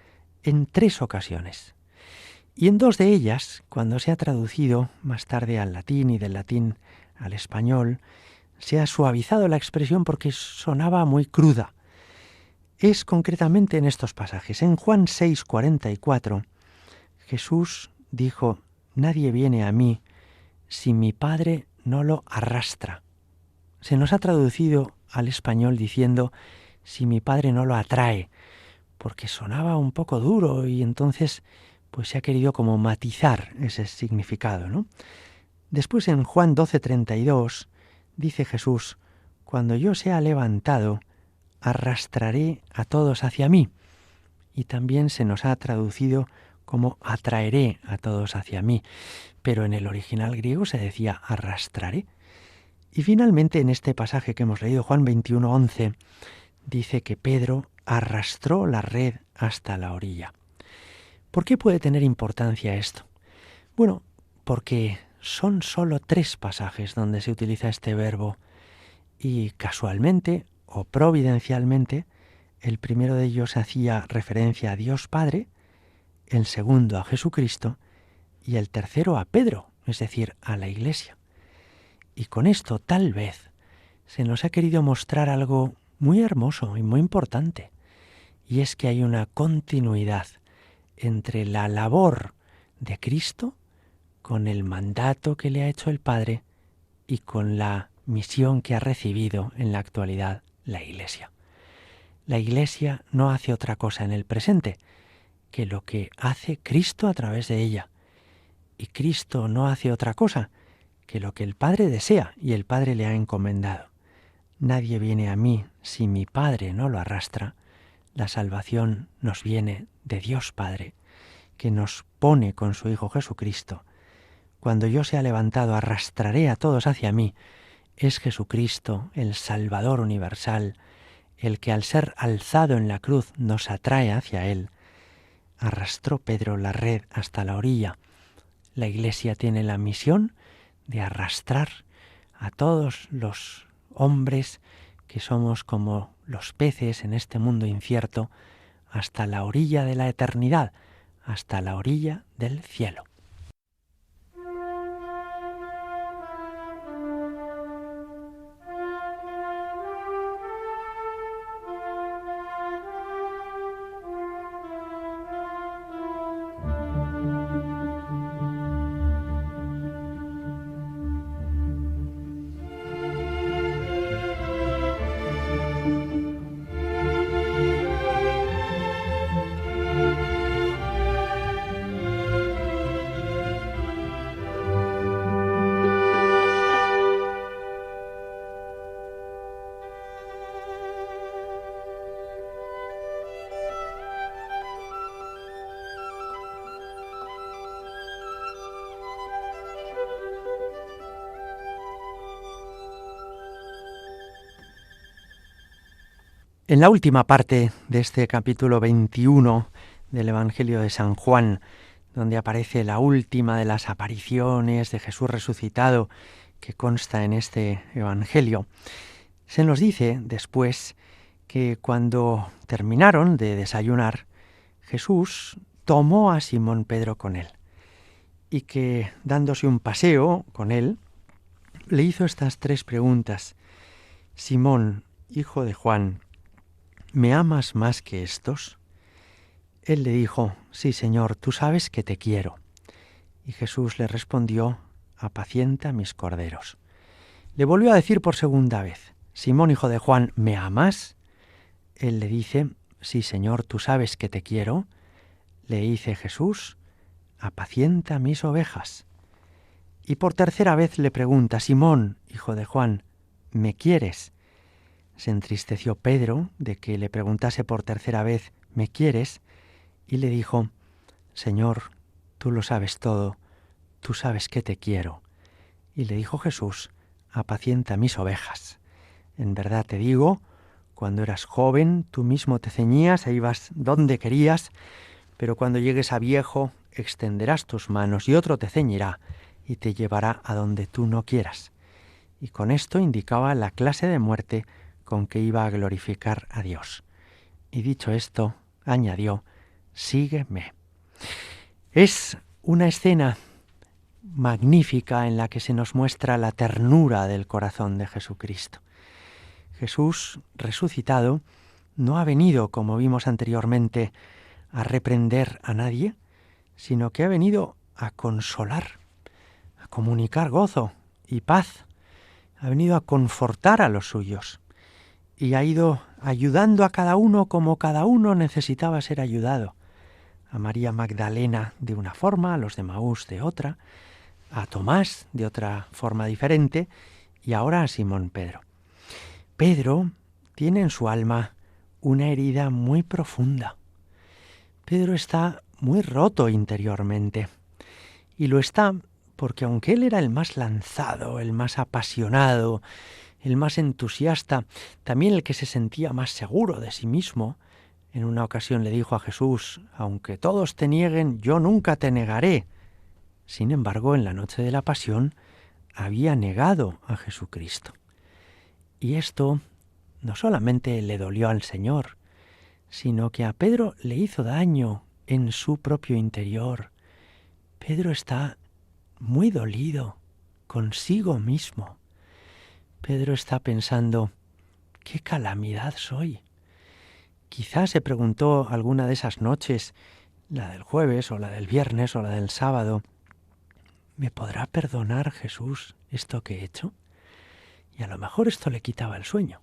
en 3 ocasiones. Y en 2 de ellas, cuando se ha traducido más tarde al latín y del latín al español, se ha suavizado la expresión porque sonaba muy cruda. Es concretamente en estos pasajes. En Juan 6:44, Jesús dijo: nadie viene a mí si mi Padre no lo arrastra. Se nos ha traducido al español diciendo: si mi Padre no lo atrae, porque sonaba un poco duro y entonces pues se ha querido como matizar ese significado, ¿no? Después en Juan 12:32 dice Jesús: cuando yo sea levantado, arrastraré a todos hacia mí. Y también se nos ha traducido como atraeré a todos hacia mí, pero en el original griego se decía arrastraré. Y finalmente en este pasaje que hemos leído, Juan 21:11, dice que Pedro arrastró la red hasta la orilla. ¿Por qué puede tener importancia esto? Bueno, porque son solo 3 pasajes donde se utiliza este verbo, y casualmente o providencialmente, el primero de ellos hacía referencia a Dios Padre, el segundo a Jesucristo y el tercero a Pedro, es decir, a la Iglesia. Y con esto tal vez se nos ha querido mostrar algo muy hermoso y muy importante, y es que hay una continuidad entre la labor de Cristo con el mandato que le ha hecho el Padre y con la misión que ha recibido en la actualidad la Iglesia. La Iglesia no hace otra cosa en el presente que lo que hace Cristo a través de ella. Y Cristo no hace otra cosa que lo que el Padre desea y el Padre le ha encomendado. Nadie viene a mí si mi Padre no lo arrastra. La salvación nos viene de Dios Padre, que nos pone con su Hijo Jesucristo. Cuando yo sea levantado, arrastraré a todos hacia mí. Es Jesucristo, el Salvador universal, el que al ser alzado en la cruz nos atrae hacia Él. Arrastró Pedro la red hasta la orilla. La Iglesia tiene la misión de arrastrar a todos los hombres que somos como los peces en este mundo incierto hasta la orilla de la eternidad, hasta la orilla del cielo. En la última parte de este capítulo 21 del Evangelio de San Juan, donde aparece la última de las apariciones de Jesús resucitado que consta en este Evangelio, se nos dice después que cuando terminaron de desayunar, Jesús tomó a Simón Pedro con él y que, dándose un paseo con él, le hizo estas 3 preguntas. Simón, hijo de Juan, ¿me amas más que estos? Él le dijo, sí, Señor, tú sabes que te quiero. Y Jesús le respondió, apacienta mis corderos. Le volvió a decir por segunda vez, Simón, hijo de Juan, ¿me amas? Él le dice, sí, Señor, tú sabes que te quiero. Le dice Jesús, apacienta mis ovejas. Y por tercera vez le pregunta, Simón, hijo de Juan, ¿me quieres? Se entristeció Pedro de que le preguntase por tercera vez, ¿me quieres? Y le dijo, Señor, tú lo sabes todo, tú sabes que te quiero. Y le dijo Jesús, apacienta mis ovejas. En verdad te digo, cuando eras joven, tú mismo te ceñías e ibas donde querías, pero cuando llegues a viejo, extenderás tus manos y otro te ceñirá y te llevará a donde tú no quieras. Y con esto indicaba la clase de muerte con que iba a glorificar a Dios. Y dicho esto, añadió, sígueme. Es una escena magnífica en la que se nos muestra la ternura del corazón de Jesucristo. Jesús, resucitado, no ha venido, como vimos anteriormente, a reprender a nadie, sino que ha venido a consolar, a comunicar gozo y paz. Ha venido a confortar a los suyos. Y ha ido ayudando a cada uno como cada uno necesitaba ser ayudado. A María Magdalena de una forma, a los de Maús de otra, a Tomás de otra forma diferente y ahora a Simón Pedro. Pedro tiene en su alma una herida muy profunda. Pedro está muy roto interiormente y lo está porque aunque él era el más lanzado, el más apasionado, el más entusiasta, también el que se sentía más seguro de sí mismo. En una ocasión le dijo a Jesús, aunque todos te nieguen, yo nunca te negaré. Sin embargo, en la noche de la pasión había negado a Jesucristo. Y esto no solamente le dolió al Señor, sino que a Pedro le hizo daño en su propio interior. Pedro está muy dolido consigo mismo. Pedro está pensando, ¿qué calamidad soy? Quizás se preguntó alguna de esas noches, la del jueves o la del viernes o la del sábado, ¿me podrá perdonar Jesús esto que he hecho? Y a lo mejor esto le quitaba el sueño.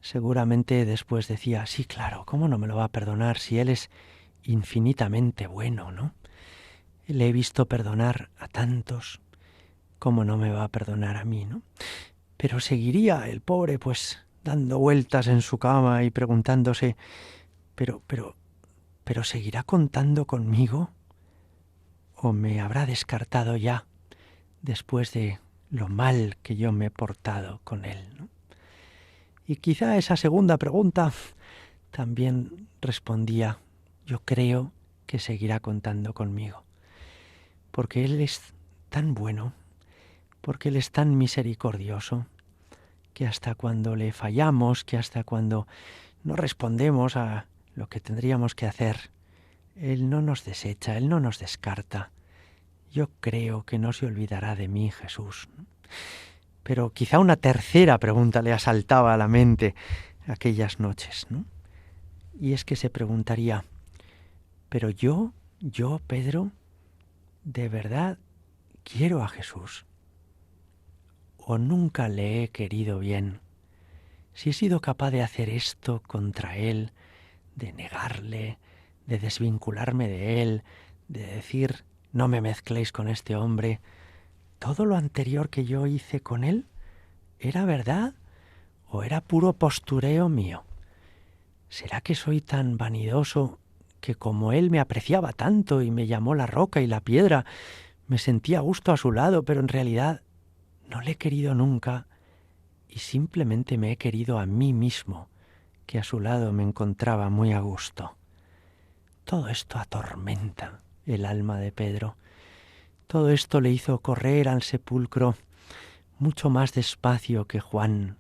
Seguramente después decía, sí, claro, ¿cómo no me lo va a perdonar si Él es infinitamente bueno, ¿no? Le he visto perdonar a tantos, ¿cómo no me va a perdonar a mí, no? Pero seguiría el pobre, pues, dando vueltas en su cama y preguntándose, pero ¿seguirá contando conmigo? ¿O me habrá descartado ya después de lo mal que yo me he portado con Él, ¿no? Y quizá esa segunda pregunta también respondía, yo creo que seguirá contando conmigo, porque Él es tan bueno, porque Él es tan misericordioso, que hasta cuando le fallamos, que hasta cuando no respondemos a lo que tendríamos que hacer, Él no nos desecha, Él no nos descarta. Yo creo que no se olvidará de mí, Jesús. Pero quizá una tercera pregunta le asaltaba a la mente aquellas noches, ¿no? Y es que se preguntaría, pero yo, Pedro, ¿de verdad quiero a Jesús? ¿O nunca le he querido bien? Si he sido capaz de hacer esto contra Él, de negarle, de desvincularme de Él, de decir, no me mezcléis con este hombre, ¿todo lo anterior que yo hice con Él era verdad o era puro postureo mío? ¿Será que soy tan vanidoso que como Él me apreciaba tanto y me llamó la roca y la piedra, me sentía a gusto a su lado, pero en realidad no le he querido nunca y simplemente me he querido a mí mismo, que a su lado me encontraba muy a gusto? Todo esto atormenta el alma de Pedro. Todo esto le hizo correr al sepulcro mucho más despacio que Juan,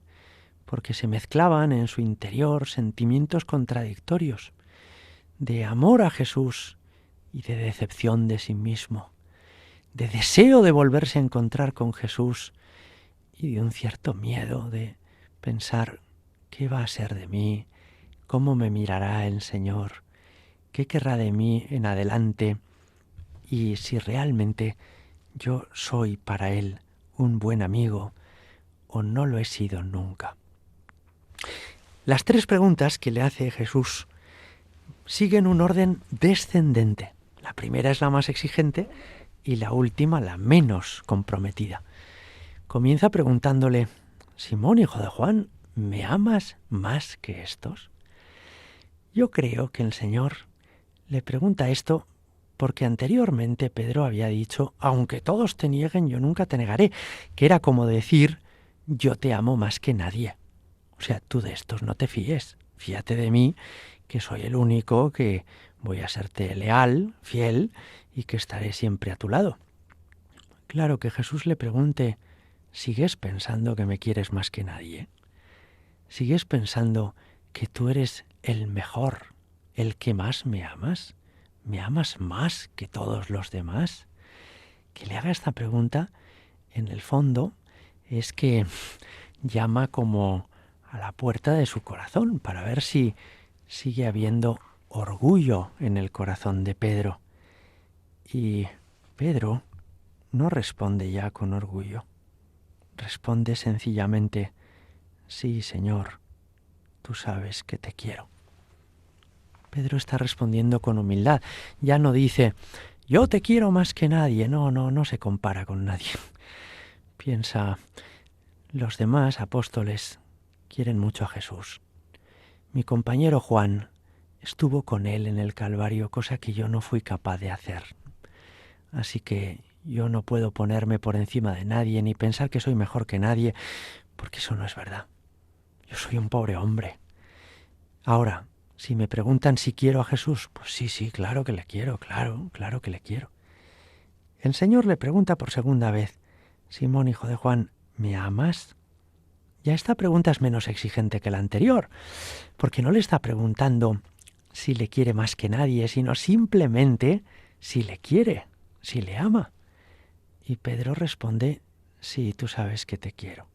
porque se mezclaban en su interior sentimientos contradictorios, de amor a Jesús y de decepción de sí mismo, de deseo de volverse a encontrar con Jesús y de un cierto miedo de pensar, ¿qué va a ser de mí? ¿Cómo me mirará el Señor? ¿Qué querrá de mí en adelante? Y si realmente yo soy para Él un buen amigo o no lo he sido nunca. Las tres preguntas que le hace Jesús siguen un orden descendente. La primera es la más exigente y la última la menos comprometida. Comienza preguntándole, Simón, hijo de Juan, ¿me amas más que estos? Yo creo que el Señor le pregunta esto porque anteriormente Pedro había dicho, aunque todos te nieguen, yo nunca te negaré, que era como decir, yo te amo más que nadie. O sea, tú de estos no te fíes, fíate de mí, que soy el único que voy a serte leal, fiel y que estaré siempre a tu lado. Claro, que Jesús le pregunte, ¿sigues pensando que me quieres más que nadie? ¿Sigues pensando que tú eres el mejor, el que más me amas? ¿Me amas más que todos los demás? Que le haga esta pregunta, en el fondo, es que llama como a la puerta de su corazón para ver si sigue habiendo orgullo en el corazón de Pedro. Y Pedro no responde ya con orgullo. Responde sencillamente, sí, Señor, tú sabes que te quiero. Pedro está respondiendo con humildad. Ya no dice, yo te quiero más que nadie. No se compara con nadie. Piensa, los demás apóstoles quieren mucho a Jesús. Mi compañero Juan estuvo con él en el Calvario, cosa que yo no fui capaz de hacer. Así que yo no puedo ponerme por encima de nadie ni pensar que soy mejor que nadie, porque eso no es verdad. Yo soy un pobre hombre. Ahora, si me preguntan si quiero a Jesús, pues sí, claro que le quiero, claro que le quiero. El Señor le pregunta por segunda vez, Simón, hijo de Juan, ¿me amas? Ya esta pregunta es menos exigente que la anterior, porque no le está preguntando si le quiere más que nadie, sino simplemente si le quiere, si le ama. Y Pedro responde, sí, tú sabes que te quiero.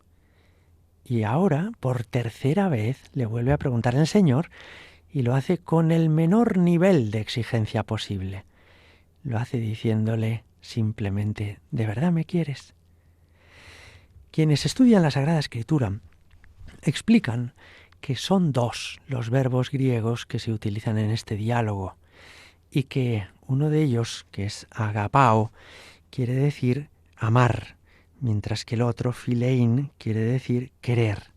Y ahora, por tercera vez, le vuelve a preguntar el Señor y lo hace con el menor nivel de exigencia posible. Lo hace diciéndole simplemente, ¿de verdad me quieres? Quienes estudian la Sagrada Escritura explican que son dos los verbos griegos que se utilizan en este diálogo y que uno de ellos, que es agapao, quiere decir amar, mientras que el otro, philein, quiere decir querer.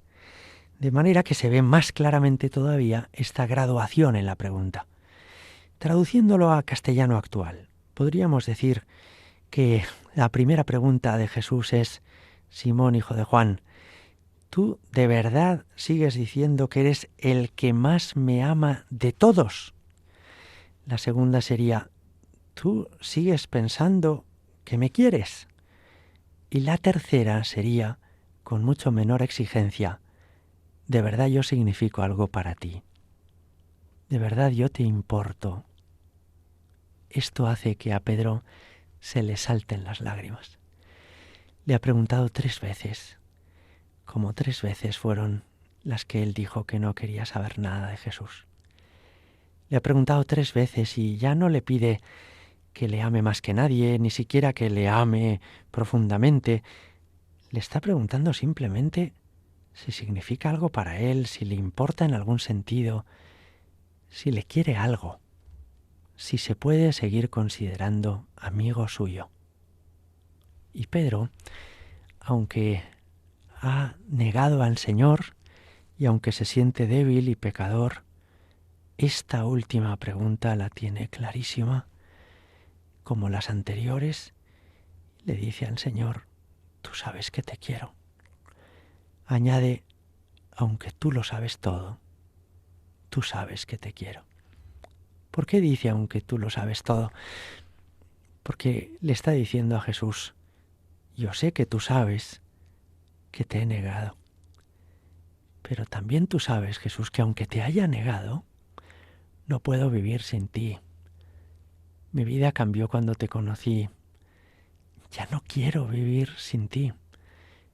De manera que se ve más claramente todavía esta graduación en la pregunta. Traduciéndolo a castellano actual, podríamos decir que la primera pregunta de Jesús es, Simón, hijo de Juan, ¿tú de verdad sigues diciendo que eres el que más me ama de todos? La segunda sería, ¿tú sigues pensando que me quieres? Y la tercera sería, con mucho menor exigencia, ¿de verdad yo significo algo para ti? ¿De verdad yo te importo? Esto hace que a Pedro se le salten las lágrimas. Le ha preguntado 3 veces, como 3 veces fueron las que él dijo que no quería saber nada de Jesús. Le ha preguntado 3 veces y ya no le pide que le ame más que nadie, ni siquiera que le ame profundamente. Le está preguntando simplemente si significa algo para él, si le importa en algún sentido, si le quiere algo, si se puede seguir considerando amigo suyo. Y Pedro, aunque ha negado al Señor y aunque se siente débil y pecador, esta última pregunta la tiene clarísima, como las anteriores. Le dice al Señor, tú sabes que te quiero. Añade, aunque tú lo sabes todo, tú sabes que te quiero. ¿Por qué dice aunque tú lo sabes todo? Porque le está diciendo a Jesús, yo sé que tú sabes que te he negado, pero también tú sabes, Jesús, que aunque te haya negado, no puedo vivir sin ti. Mi vida cambió cuando te conocí. Ya no quiero vivir sin ti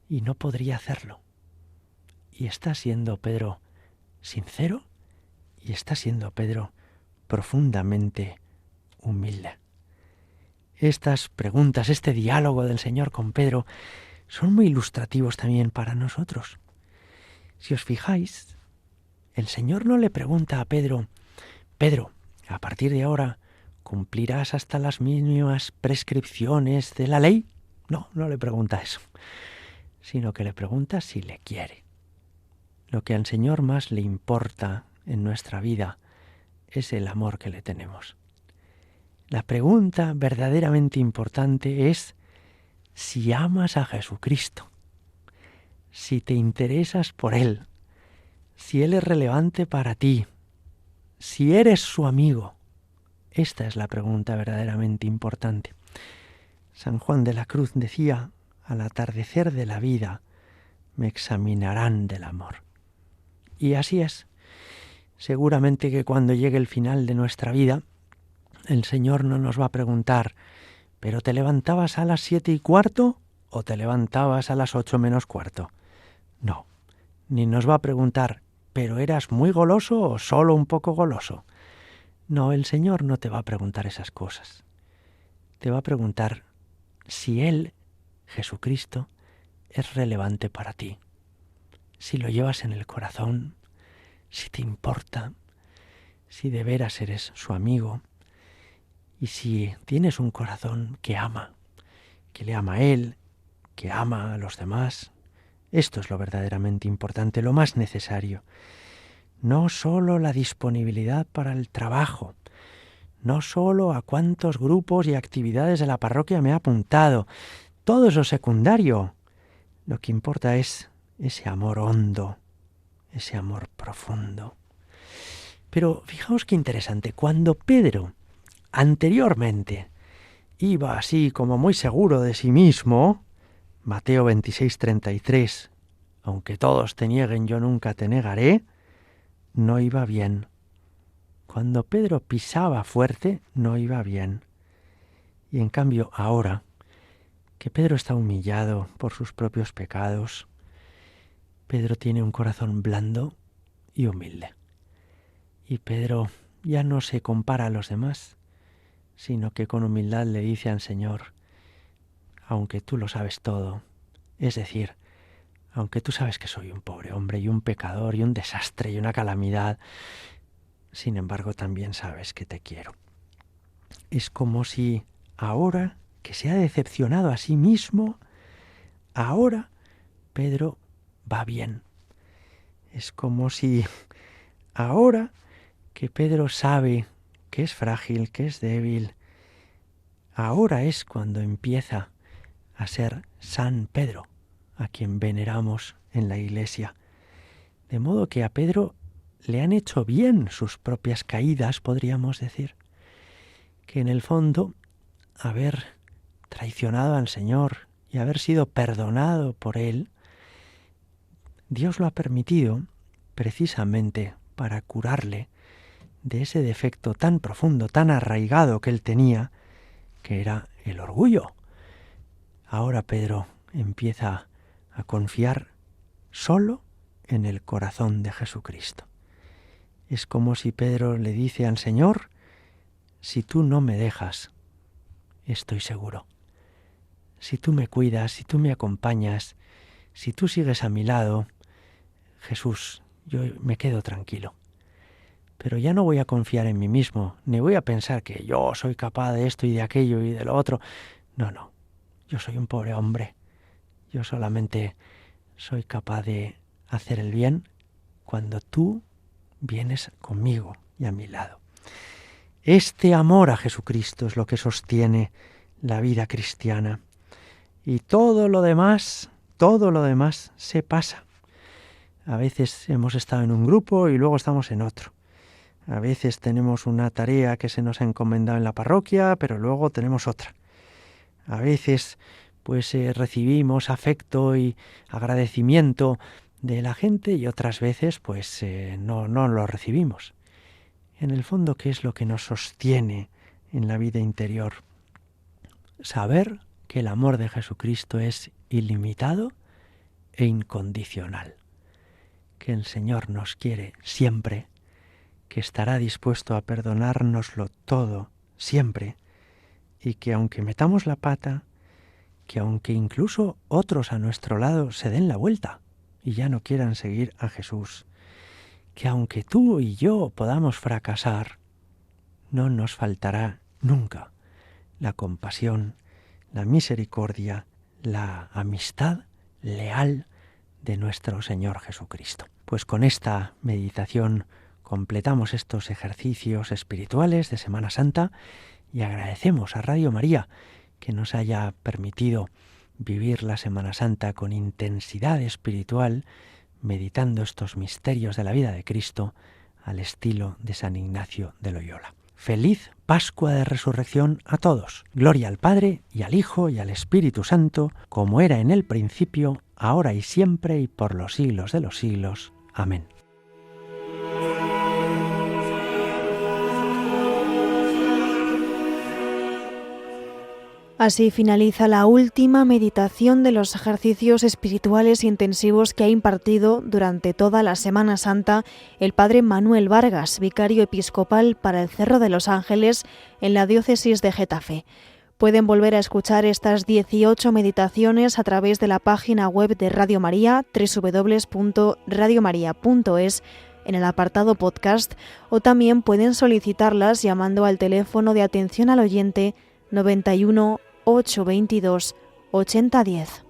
y no podría hacerlo. Y está siendo Pedro sincero y está siendo Pedro profundamente humilde. Estas preguntas, este diálogo del Señor con Pedro, son muy ilustrativos también para nosotros. Si os fijáis, el Señor no le pregunta a Pedro, Pedro, a partir de ahora, ¿cumplirás hasta las mínimas prescripciones de la ley? No, no le pregunta eso, sino que le pregunta si le quiere. Lo que al Señor más le importa en nuestra vida es el amor que le tenemos. La pregunta verdaderamente importante es si amas a Jesucristo, si te interesas por Él, si Él es relevante para ti, si eres su amigo. Esta es la pregunta verdaderamente importante. San Juan de la Cruz decía, al atardecer de la vida me examinarán del amor. Y así es. Seguramente que cuando llegue el final de nuestra vida, el Señor no nos va a preguntar, ¿pero te levantabas a las 7:15 o te levantabas a las 8 menos cuarto? No, ni nos va a preguntar, ¿pero eras muy goloso o solo un poco goloso? No, el Señor no te va a preguntar esas cosas. Te va a preguntar si Él, Jesucristo, es relevante para ti, si lo llevas en el corazón, si te importa, si de veras eres su amigo y si tienes un corazón que ama, que le ama a Él, que ama a los demás. Esto es lo verdaderamente importante, lo más necesario. No solo la disponibilidad para el trabajo, no solo a cuántos grupos y actividades de la parroquia me ha apuntado, todo eso secundario. Lo que importa es ese amor hondo, ese amor profundo. Pero fijaos qué interesante, cuando Pedro anteriormente iba así como muy seguro de sí mismo, Mateo 26:33, aunque todos te nieguen, yo nunca te negaré, no iba bien. Cuando Pedro pisaba fuerte, no iba bien. Y en cambio ahora, que Pedro está humillado por sus propios pecados. Pedro tiene un corazón blando y humilde. Y Pedro ya no se compara a los demás, sino que con humildad le dice al Señor, aunque tú lo sabes todo, es decir, aunque tú sabes que soy un pobre hombre y un pecador y un desastre y una calamidad, sin embargo también sabes que te quiero. Es como si ahora que se ha decepcionado a sí mismo, ahora Pedro va bien. Es como si ahora que Pedro sabe que es frágil, que es débil, ahora es cuando empieza a ser San Pedro, a quien veneramos en la Iglesia. De modo que a Pedro le han hecho bien sus propias caídas, podríamos decir, que en el fondo haber traicionado al Señor y haber sido perdonado por Él, Dios lo ha permitido precisamente para curarle de ese defecto tan profundo, tan arraigado que él tenía, que era el orgullo. Ahora Pedro empieza a confiar solo en el corazón de Jesucristo. Es como si Pedro le dice al Señor, si tú no me dejas, estoy seguro. Si tú me cuidas, si tú me acompañas, si tú sigues a mi lado, Jesús, yo me quedo tranquilo. Pero ya no voy a confiar en mí mismo, ni voy a pensar que yo soy capaz de esto y de aquello y de lo otro. No, yo soy un pobre hombre. Yo solamente soy capaz de hacer el bien cuando tú vienes conmigo y a mi lado. Este amor a Jesucristo es lo que sostiene la vida cristiana. Y todo lo demás se pasa. A veces hemos estado en un grupo y luego estamos en otro. A veces tenemos una tarea que se nos ha encomendado en la parroquia, pero luego tenemos otra. A veces recibimos afecto y agradecimiento de la gente y otras veces no lo recibimos. En el fondo, ¿qué es lo que nos sostiene en la vida interior? Saber que el amor de Jesucristo es ilimitado e incondicional. Que el Señor nos quiere siempre, que estará dispuesto a perdonárnoslo todo siempre, y que aunque metamos la pata, que aunque incluso otros a nuestro lado se den la vuelta y ya no quieran seguir a Jesús, que aunque tú y yo podamos fracasar, no nos faltará nunca la compasión, la misericordia, la amistad leal de nuestro Señor Jesucristo. Pues con esta meditación completamos estos ejercicios espirituales de Semana Santa y agradecemos a Radio María que nos haya permitido vivir la Semana Santa con intensidad espiritual, meditando estos misterios de la vida de Cristo al estilo de San Ignacio de Loyola. Feliz Pascua de Resurrección a todos. Gloria al Padre y al Hijo y al Espíritu Santo, como era en el principio, ahora y siempre y por los siglos de los siglos. Amén. Así finaliza la última meditación de los ejercicios espirituales intensivos que ha impartido durante toda la Semana Santa el padre Manuel Vargas, vicario episcopal para el Cerro de los Ángeles en la diócesis de Getafe. Pueden volver a escuchar estas 18 meditaciones a través de la página web de Radio María, www.radiomaria.es, en el apartado podcast, o también pueden solicitarlas llamando al teléfono de atención al oyente 91 822 8010.